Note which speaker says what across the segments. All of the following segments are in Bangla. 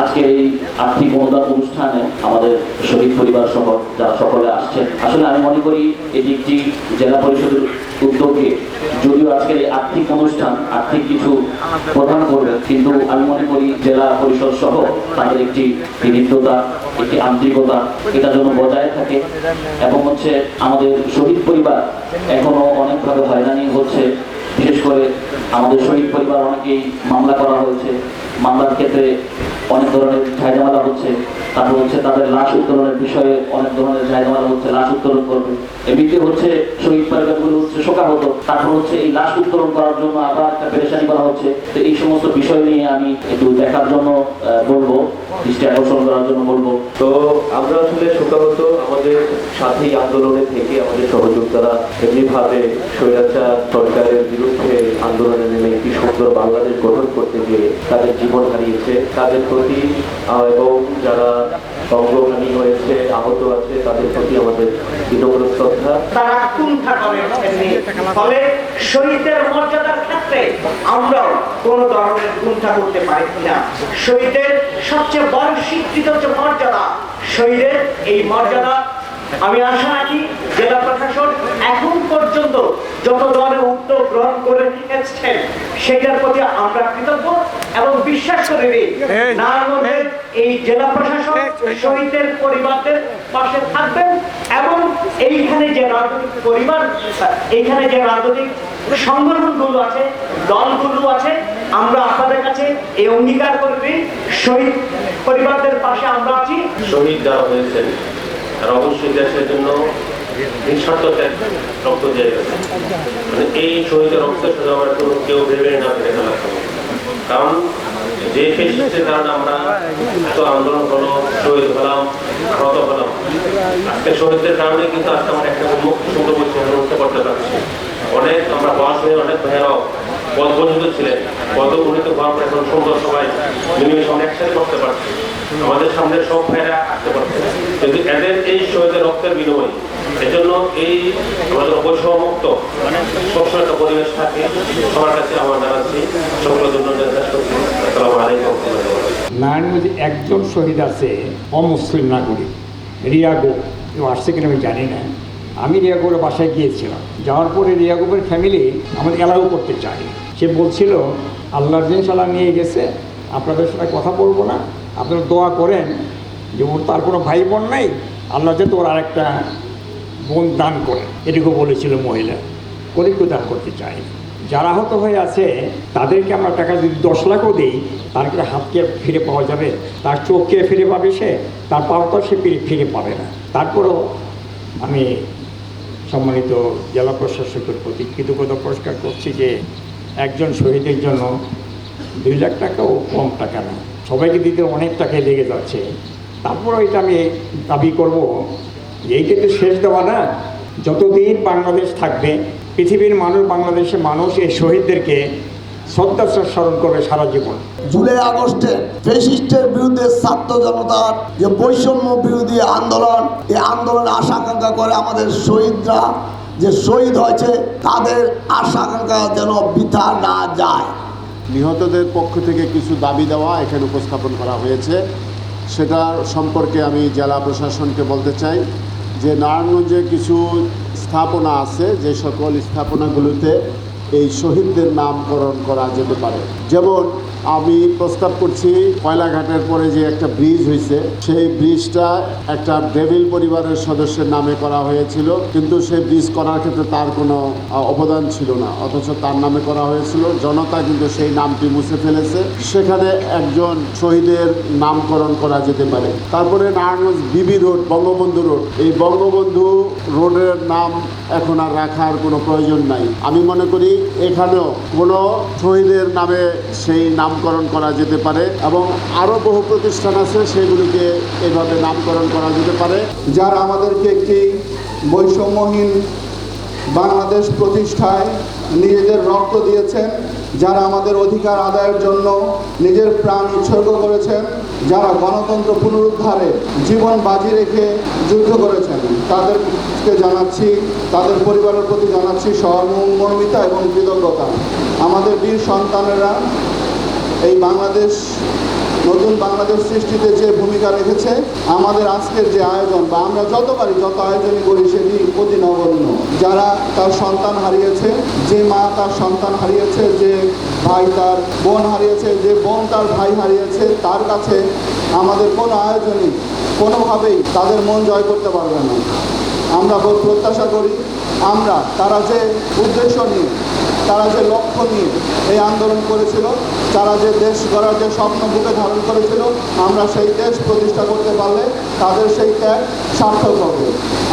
Speaker 1: আজকে এই আর্থিক অনুদান অনুষ্ঠানে আমাদের শহীদ পরিবার সহ যারা সকলে আসছেন, আসলে আমি মনে করি এটি একটি জেলা পরিষদের উদ্যোগে, যদিও আজকের এই আর্থিক অনুষ্ঠান আর্থিক কিছু প্রদান করবে, কিন্তু আমি মনে করি জেলা পরিষদ সহ তাদের একটি বিনীততা, একটি আন্তরিকতা এটা যেন বজায় থাকে। এবং হচ্ছে আমাদের শহীদ পরিবার এখনো অনেকভাবে হয়রানি হচ্ছে। বিশেষ করে আমাদের শহীদ পরিবার অনেকেই মামলা করা হয়েছে, মামলার ক্ষেত্রে অনেক ধরনের ঝামেলা হচ্ছে। তারপর হচ্ছে তাদের লাশ উত্তোলনের বিষয়ে অনেক ধরনের ঝামেলা হচ্ছে, লাশ উত্তোলন করবে, এমনিতে হচ্ছে শহীদ পরিবারগুলো হচ্ছে শোকাহত। তারপর হচ্ছে এই লাশ উত্তোলন করার জন্য আবার একটা পেরেশানি করা হচ্ছে। তো এই সমস্ত বিষয় নিয়ে আমি একটু দেখার জন্য বলবো, দৃষ্টি আকর্ষণ করার জন্য বলবো।
Speaker 2: তো আমরা আসলে শোকাহত, আমাদের সাথী আন্দোলনে থেকে আমাদের সহযোদ্ধারা এমনিভাবে স্বৈরাচার সরকারের বিরুদ্ধে আন্দোলনে নেমে একটি সুন্দর বাংলাদেশ গঠন করতে গিয়ে তাদের জীবন হারিয়েছে, তাদের প্রতি এবং যারা অঙ্গহানি হয়েছে, আহত আছে, তাদের প্রতি আমাদের বিনম্র শ্রদ্ধা।
Speaker 3: তারা কুণ্ঠা করে, ফলে শহীদের মর্যাদার ক্ষেত্রে আমরাও কোন ধরনের কুণ্ঠা করতে পারি না। শহীদের সবচেয়ে বড় স্বীকৃত যে মর্যাদা, শহীদের এই মর্যাদা আমি আশা রাখি জেলা প্রশাসন এখন পর্যন্ত যত ধরনের উদ্যোগ গ্রহণ করে এসেছেন সেটার প্রতি আমরা কৃতজ্ঞ এবং বিশ্বাস করি নারায়ণগঞ্জের এই জেলা প্রশাসন শহীদের পরিবারদের পাশে থাকবেন এবং এইখানে যে রাজনৈতিক পরিবার, এইখানে যে রাজনৈতিক সংগঠনগুলো আছে, দলগুলো আছে, আমরা আপনাদের কাছে এই অঙ্গীকার করবি শহীদ পরিবারদের পাশে আমরা আছি।
Speaker 2: শহীদ যারা হয়েছেন তারা অবশ্যই দেশের জন্য নিঃস্বার্থ রক্ত দিয়ে গেছে। মানে এই শহীদের রক্তের সাথে আমরা কেউ ভেবে না ফেলে লাগতো, কারণ যে ফেসিস্টের কারণে আমরা এত আন্দোলন হলো, শহীদ হলাম, আহত হলাম। আজকে শহীদদের কারণে কিন্তু আজকে আমরা একটা মুক্তি সুন্দর উঠতে করতে পারছি। অনেক আমরা বয়স হয়ে অনেক ভাইয়েরাও পদ পর্যন্ত ছিলেন, পদ উন্নীত হওয়ার পর এখন সুন্দর সবাই মিলেমিশে আমরা একসাথে করতে পারছি। আমাদের সামনে সব ভাইয়েরা আসতে পারছে, কিন্তু এদের এই শহীদের রক্তের বিনিময় এজন্য এই আমাদের অবসরমুক্ত সবসময় একটা পরিবেশ থাকে। সবার কাছে আমার জানাচ্ছি সকলের জন্য আসসালামু আলাইকুম।
Speaker 4: নারায়ণগঞ্জে একজন শহীদ আছে অমুসলিম নাগরিক, রিয়াগো, কেউ আসছে কিনা আমি জানি না। আমি রিয়াগোর বাসায় গিয়েছিলাম, যাওয়ার পরে রিয়াগোবের ফ্যামিলি আমাদের অ্যালাউ করতে চায়। সে বলছিল আল্লাহর জিনিস আল্লাহ নিয়ে গেছে, আপনাদের সঙ্গে কথা বলবো না, আপনারা দোয়া করেন যে ওর তার কোনো ভাই বোন নাই, আল্লাহ যাতে ওর আরেকটা বোন দান করে, এটুকু বলেছিল মহিলা। করে কেউ দান করতে চায়। যারা আহত হয়ে আছে তাদেরকে আমরা টাকা যদি 10 লাখও দিই, তার কি হাতকে ফিরে পাওয়া যাবে? তার চোখকে ফিরে পাবে সে, তার পাওয়াটা সে ফিরে পাবে না। তারপরও আমি সম্মানিত জেলা প্রশাসকের প্রতি কৃতজ্ঞতা প্রকাশ করছি যে একজন শহীদের জন্য 2 লাখ টাকাও কম টাকা না, সবাইকে দিতে অনেক টাকায় লেগে যাচ্ছে। তারপরও এটা আমি দাবি করব যে এইটা তো শেষ দেওয়া না। যতদিন বাংলাদেশ থাকবে পৃথিবীর মানুষ, বাংলাদেশের মানুষ এই শহীদদেরকে শ্রদ্ধা স্মরণ করবে সারা জীবন।
Speaker 5: জুলাই আগস্টে ফ্যাসিস্টের বিরুদ্ধে ছাত্র জনতার যে বৈষম্য বিরোধী আন্দোলন, এই আন্দোলনে আশা আকাঙ্ক্ষা করে আমাদের শহীদরা যে শহীদ হয়েছে তাদের আশা আকাঙ্ক্ষা যেন বৃথা না যায়।
Speaker 6: নিহতদের পক্ষ থেকে কিছু দাবি দেওয়া এখানে উপস্থাপন করা হয়েছে। সেটা সম্পর্কে আমি জেলা প্রশাসনকে বলতে চাই যে নারায়ণগঞ্জে কিছু স্থাপনা আছে, যে সকল স্থাপনাগুলোতে এই শহীদদের নামকরণ করা যেতে পারে। যেমন আমি প্রস্তাব করছি কয়লাঘাটের পরে যে একটা ব্রিজ হয়েছে, সেই ব্রিজটা একটা ডেভিল পরিবারের সদস্যের নামে করা হয়েছিল, কিন্তু সেই ব্রিজ করার ক্ষেত্রে তার কোনো অবদান ছিল না, অথচ তার নামে করা হয়েছিল। জনতা কিন্তু সেই নামটি মুছে ফেলেছে। সেখানে একজন শহীদের নামকরণ করা যেতে পারে। তারপরে নারায়ণগঞ্জ বিবি রোড, বঙ্গবন্ধু রোড, এই বঙ্গবন্ধু রোডের নাম এখন আর রাখার কোনো প্রয়োজন নাই। আমি মনে করি এখানেও কোনো শহীদের নামে সেই নামকরণ করা যেতে পারে এবং আরও বহু প্রতিষ্ঠান আছে, সেগুলিকে এইভাবে নামকরণ করা যেতে পারে।
Speaker 7: যারা আমাদেরকে একটি বৈষম্যহীন বাংলাদেশ প্রতিষ্ঠায় নিজেদের রক্ত দিয়েছেন, যারা আমাদের অধিকার আদায়ের জন্য নিজের প্রাণ উৎসর্গ করেছেন, যারা গণতন্ত্র পুনরুদ্ধারে জীবন বাজি রেখে যুদ্ধ করেছেন, তাদেরকে জানাচ্ছি, তাদের পরিবারের প্রতি জানাচ্ছি সহমর্মিতা এবং কৃতজ্ঞতা। আমাদের বীর সন্তানেরা এই বাংলাদেশ নতুন বাংলাদেশ সৃষ্টিতে যে ভূমিকা রেখেছে, আমাদের আজকের যে আয়োজন বা আমরা যত আয়োজনই করি সেটি অতি নগণ্য। যারা তার সন্তান হারিয়েছে, যে মা তার সন্তান হারিয়েছে, যে ভাই তার বোন হারিয়েছে, যে বোন তার ভাই হারিয়েছে, তার কাছে আমাদের কোনো আয়োজনই কোনোভাবেই তাদের মন জয় করতে পারবে না। আমরা প্রত্যাশা করি তারা যে উদ্দেশ্য নিয়ে, তারা যে লক্ষ্য নিয়ে এই আন্দোলন করেছিল, তারা যে দেশ গড়ার যে স্বপ্ন বুকে ধারণ করেছিল, আমরা সেই দেশ প্রতিষ্ঠা করতে পারলে তাদের সেই ত্যাগ সার্থক হবে।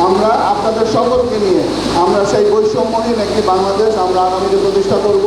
Speaker 7: আমরা আপনাদের সকলকে নিয়ে আমরা সেই বৈষম্যহীন একটি বাংলাদেশ আমরা আগামীতে প্রতিষ্ঠা করব।